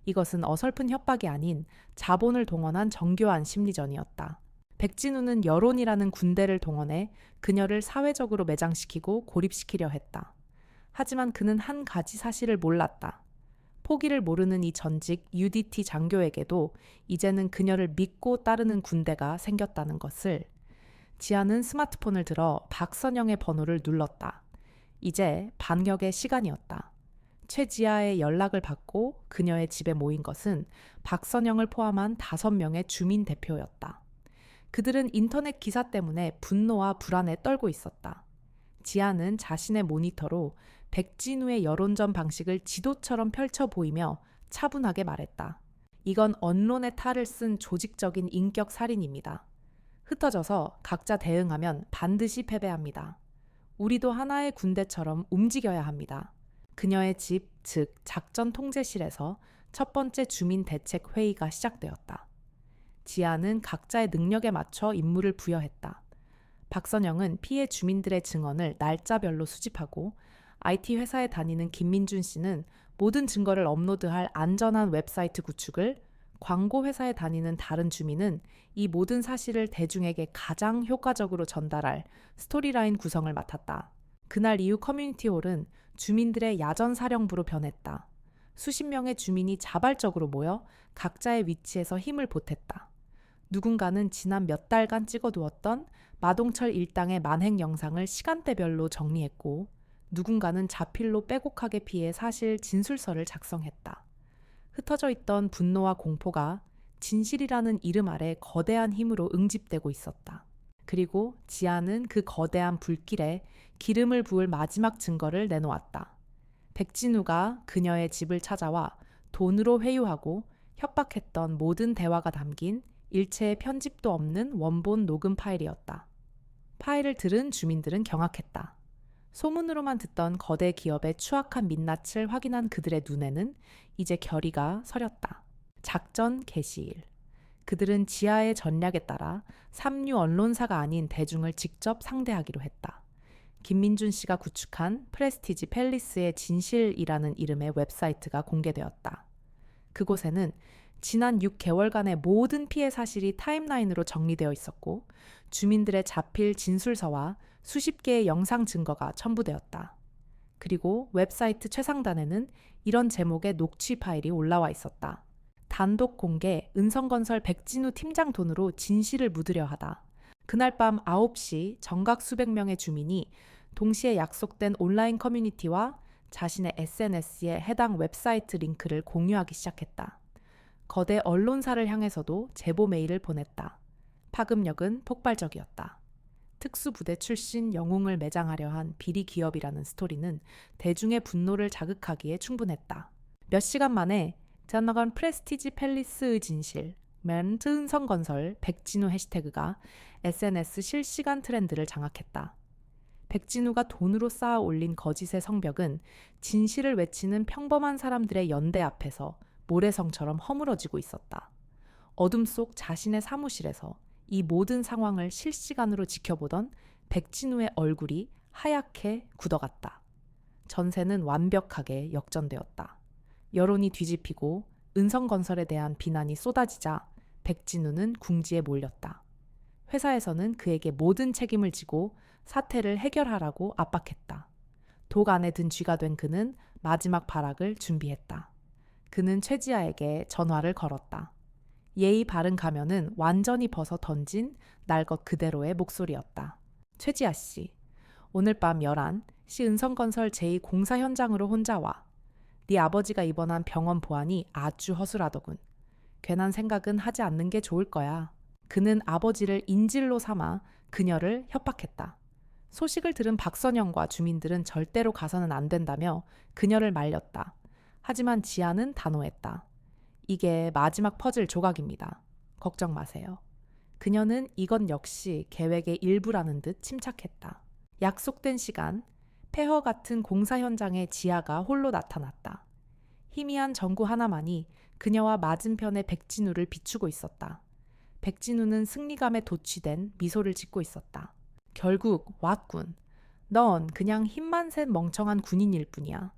이것은 어설픈 협박이 아닌 자본을 동원한 정교한 심리전이었다. 백진우는 여론이라는 군대를 동원해 그녀를 사회적으로 매장시키고 고립시키려 했다. 하지만 그는 한 가지 사실을 몰랐다. 포기를 모르는 이 전직 UDT 장교에게도 이제는 그녀를 믿고 따르는 군대가 생겼다는 것을. 지아는 스마트폰을 들어 박선영의 번호를 눌렀다. 이제 반격의 시간이었다. 최지아의 연락을 받고 그녀의 집에 모인 것은 박선영을 포함한 5명의 주민 대표였다. 그들은 인터넷 기사 때문에 분노와 불안에 떨고 있었다. 지아는 자신의 모니터로 백진우의 여론전 방식을 지도처럼 펼쳐 보이며 차분하게 말했다. 이건 언론의 탈을 쓴 조직적인 인격 살인입니다. 흩어져서 각자 대응하면 반드시 패배합니다. 우리도 하나의 군대처럼 움직여야 합니다. 그녀의 집, 즉 작전 통제실에서 첫 번째 주민 대책 회의가 시작되었다. 지아는 각자의 능력에 맞춰 임무를 부여했다. 박선영은 피해 주민들의 증언을 날짜별로 수집하고 IT 회사에 다니는 김민준 씨는 모든 증거를 업로드할 안전한 웹사이트 구축을, 광고 회사에 다니는 다른 주민은 이 모든 사실을 대중에게 가장 효과적으로 전달할 스토리라인 구성을 맡았다. 그날 이후 커뮤니티홀은 주민들의 야전사령부로 변했다. 수십 명의 주민이 자발적으로 모여 각자의 위치에서 힘을 보탰다. 누군가는 지난 몇 달간 찍어두었던 마동철 일당의 만행 영상을 시간대별로 정리했고 누군가는 자필로 빼곡하게 피해 사실 진술서를 작성했다. 흩어져 있던 분노와 공포가 진실이라는 이름 아래 거대한 힘으로 응집되고 있었다. 그리고 지아는 그 거대한 불길에 기름을 부을 마지막 증거를 내놓았다. 백진우가 그녀의 집을 찾아와 돈으로 회유하고 협박했던 모든 대화가 담긴 일체의 편집도 없는 원본 녹음 파일이었다. 파일을 들은 주민들은 경악했다. 소문으로만 듣던 거대 기업의 추악한 민낯을 확인한 그들의 눈에는 이제 결의가 서렸다. 작전 개시일. 그들은 지하의 전략에 따라 삼류 언론사가 아닌 대중을 직접 상대하기로 했다. 김민준 씨가 구축한 프레스티지 팰리스의 진실이라는 이름의 웹사이트가 공개되었다. 그곳에는 지난 6개월간의 모든 피해 사실이 타임라인으로 정리되어 있었고 주민들의 자필 진술서와 수십 개의 영상 증거가 첨부되었다. 그리고 웹사이트 최상단에는 이런 제목의 녹취 파일이 올라와 있었다. 단독 공개 은성건설 백진우 팀장 돈으로 진실을 묻으려 하다. 그날 밤 9시 정각 수백 명의 주민이 동시에 약속된 온라인 커뮤니티와 자신의 SNS에 해당 웹사이트 링크를 공유하기 시작했다. 거대 언론사를 향해서도 제보 메일을 보냈다. 파급력은 폭발적이었다. 특수부대 출신 영웅을 매장하려 한 비리 기업이라는 스토리는 대중의 분노를 자극하기에 충분했다. 몇 시간 만에 전너건 프레스티지 팰리스의 진실, 멘트 은성건설, 백진우 해시태그가 SNS 실시간 트렌드를 장악했다. 백진우가 돈으로 쌓아 올린 거짓의 성벽은 진실을 외치는 평범한 사람들의 연대 앞에서 모래성처럼 허물어지고 있었다. 어둠 속 자신의 사무실에서 이 모든 상황을 실시간으로 지켜보던 백진우의 얼굴이 하얗게 굳어갔다. 전세는 완벽하게 역전되었다. 여론이 뒤집히고 은성건설에 대한 비난이 쏟아지자 백진우는 궁지에 몰렸다. 회사에서는 그에게 모든 책임을 지고 사태를 해결하라고 압박했다. 독 안에 든 쥐가 된 그는 마지막 발악을 준비했다. 그는 최지아에게 전화를 걸었다. 예의 바른 가면은 완전히 벗어 던진 날 것 그대로의 목소리였다. 최지아 씨, 오늘 밤 11시 은성건설 제2공사 현장으로 혼자 와. 네 아버지가 입원한 병원 보안이 아주 허술하더군. 괜한 생각은 하지 않는 게 좋을 거야. 그는 아버지를 인질로 삼아 그녀를 협박했다. 소식을 들은 박선영과 주민들은 절대로 가서는 안 된다며 그녀를 말렸다. 하지만 지아는 단호했다. 이게 마지막 퍼즐 조각입니다. 걱정 마세요. 그녀는 이건 역시 계획의 일부라는 듯 침착했다. 약속된 시간, 폐허 같은 공사 현장에 지아가 홀로 나타났다. 희미한 전구 하나만이 그녀와 맞은편의 백진우를 비추고 있었다. 백진우는 승리감에 도취된 미소를 짓고 있었다. 결국 왔군. 넌 그냥 힘만 센 멍청한 군인일 뿐이야.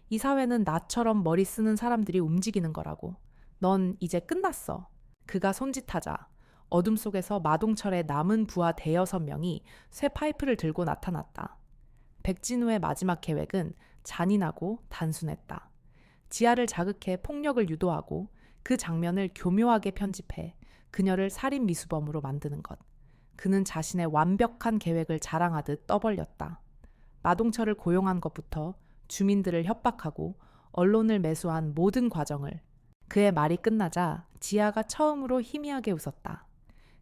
이 사회는 나처럼 머리 쓰는 사람들이 움직이는 거라고. 넌 이제 끝났어. 그가 손짓하자 어둠 속에서 마동철의 남은 부하 대여섯 명이 쇠 파이프를 들고 나타났다. 백진우의 마지막 계획은 잔인하고 단순했다. 지아를 자극해 폭력을 유도하고 그 장면을 교묘하게 편집해 그녀를 살인 미수범으로 만드는 것. 그는 자신의 완벽한 계획을 자랑하듯 떠벌렸다. 마동철을 고용한 것부터 주민들을 협박하고 언론을 매수한 모든 과정을. 그의 말이 끝나자 지아가 처음으로 희미하게 웃었다.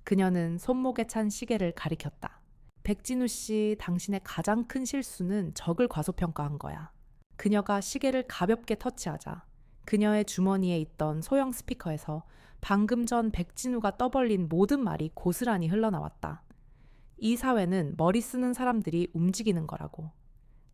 그녀는 손목에 찬 시계를 가리켰다. 백진우 씨, 당신의 가장 큰 실수는 적을 과소평가한 거야. 그녀가 시계를 가볍게 터치하자 그녀의 주머니에 있던 소형 스피커에서 방금 전 백진우가 떠벌린 모든 말이 고스란히 흘러나왔다. 이 사회는 머리 쓰는 사람들이 움직이는 거라고.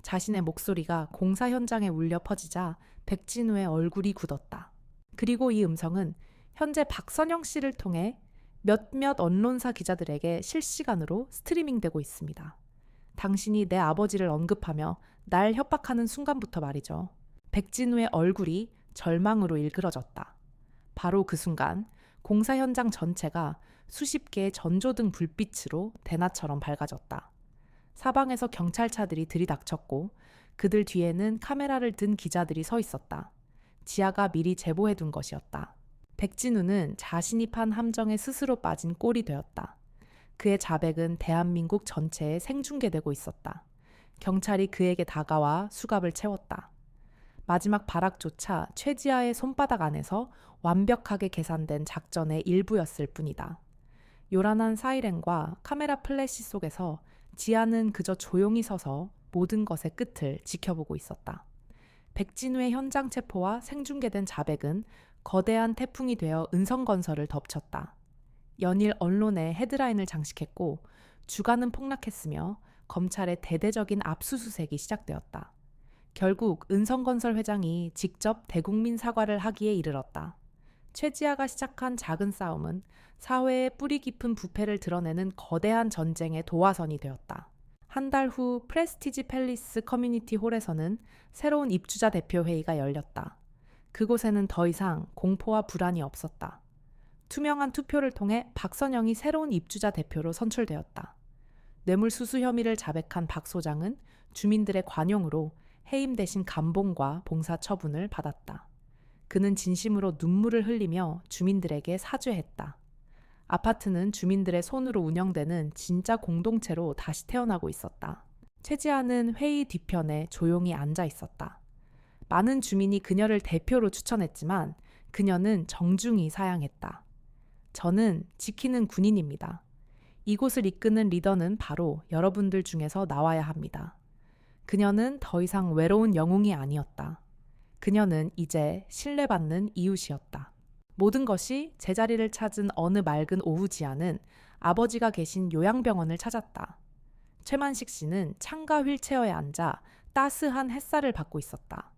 자신의 목소리가 공사 현장에 울려 퍼지자 백진우의 얼굴이 굳었다. 그리고 이 음성은 현재 박선영 씨를 통해 몇몇 언론사 기자들에게 실시간으로 스트리밍되고 있습니다. 당신이 내 아버지를 언급하며 날 협박하는 순간부터 말이죠. 백진우의 얼굴이 절망으로 일그러졌다. 바로 그 순간 공사 현장 전체가 수십 개의 전조등 불빛으로 대낮처럼 밝아졌다. 사방에서 경찰차들이 들이닥쳤고 그들 뒤에는 카메라를 든 기자들이 서 있었다. 지아가 미리 제보해둔 것이었다. 백진우는 자신이 판 함정에 스스로 빠진 꼴이 되었다. 그의 자백은 대한민국 전체에 생중계되고 있었다. 경찰이 그에게 다가와 수갑을 채웠다. 마지막 발악조차 최지아의 손바닥 안에서 완벽하게 계산된 작전의 일부였을 뿐이다. 요란한 사이렌과 카메라 플래시 속에서 지아는 그저 조용히 서서 모든 것의 끝을 지켜보고 있었다. 백진우의 현장 체포와 생중계된 자백은 거대한 태풍이 되어 은성건설을 덮쳤다. 연일 언론에 헤드라인을 장식했고 주가는 폭락했으며 검찰의 대대적인 압수수색이 시작되었다. 결국 은성건설 회장이 직접 대국민 사과를 하기에 이르렀다. 최지아가 시작한 작은 싸움은 사회의 뿌리 깊은 부패를 드러내는 거대한 전쟁의 도화선이 되었다. 한 달 후 프레스티지 팰리스 커뮤니티 홀에서는 새로운 입주자 대표 회의가 열렸다. 그곳에는 더 이상 공포와 불안이 없었다. 투명한 투표를 통해 박선영이 새로운 입주자 대표로 선출되었다. 뇌물수수 혐의를 자백한 박 소장은 주민들의 관용으로 해임 대신 감봉과 봉사 처분을 받았다. 그는 진심으로 눈물을 흘리며 주민들에게 사죄했다. 아파트는 주민들의 손으로 운영되는 진짜 공동체로 다시 태어나고 있었다. 최지아는 회의 뒤편에 조용히 앉아 있었다. 많은 주민이 그녀를 대표로 추천했지만 그녀는 정중히 사양했다. 저는 지키는 군인입니다. 이곳을 이끄는 리더는 바로 여러분들 중에서 나와야 합니다. 그녀는 더 이상 외로운 영웅이 아니었다. 그녀는 이제 신뢰받는 이웃이었다. 모든 것이 제자리를 찾은 어느 맑은 오후 지아는 아버지가 계신 요양병원을 찾았다. 최만식 씨는 창가 휠체어에 앉아 따스한 햇살을 받고 있었다.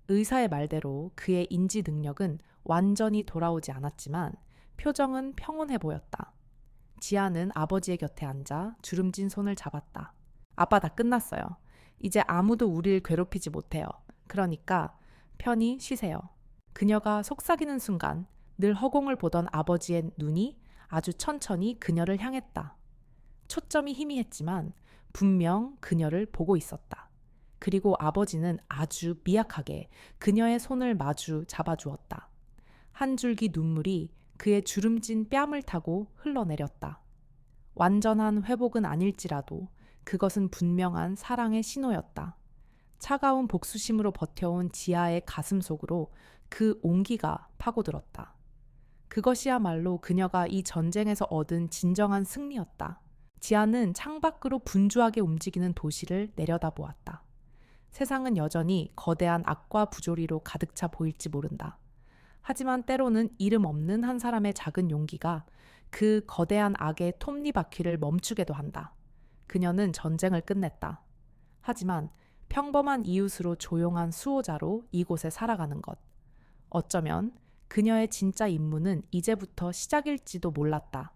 의사의 말대로 그의 인지 능력은 완전히 돌아오지 않았지만 표정은 평온해 보였다. 지아는 아버지의 곁에 앉아 주름진 손을 잡았다. 아빠, 다 끝났어요. 이제 아무도 우릴 괴롭히지 못해요. 그러니까 편히 쉬세요. 그녀가 속삭이는 순간 늘 허공을 보던 아버지의 눈이 아주 천천히 그녀를 향했다. 초점이 희미했지만 분명 그녀를 보고 있었다. 그리고 아버지는 아주 미약하게 그녀의 손을 마주 잡아주었다. 한 줄기 눈물이 그의 주름진 뺨을 타고 흘러내렸다. 완전한 회복은 아닐지라도 그것은 분명한 사랑의 신호였다. 차가운 복수심으로 버텨온 지아의 가슴 속으로 그 온기가 파고들었다. 그것이야말로 그녀가 이 전쟁에서 얻은 진정한 승리였다. 지아는 창밖으로 분주하게 움직이는 도시를 내려다보았다. 세상은 여전히 거대한 악과 부조리로 가득 차 보일지 모른다. 하지만 때로는 이름 없는 한 사람의 작은 용기가 그 거대한 악의 톱니바퀴를 멈추게도 한다. 그녀는 전쟁을 끝냈다. 하지만 평범한 이웃으로 조용한 수호자로 이곳에 살아가는 것. 어쩌면 그녀의 진짜 임무는 이제부터 시작일지도 몰랐다.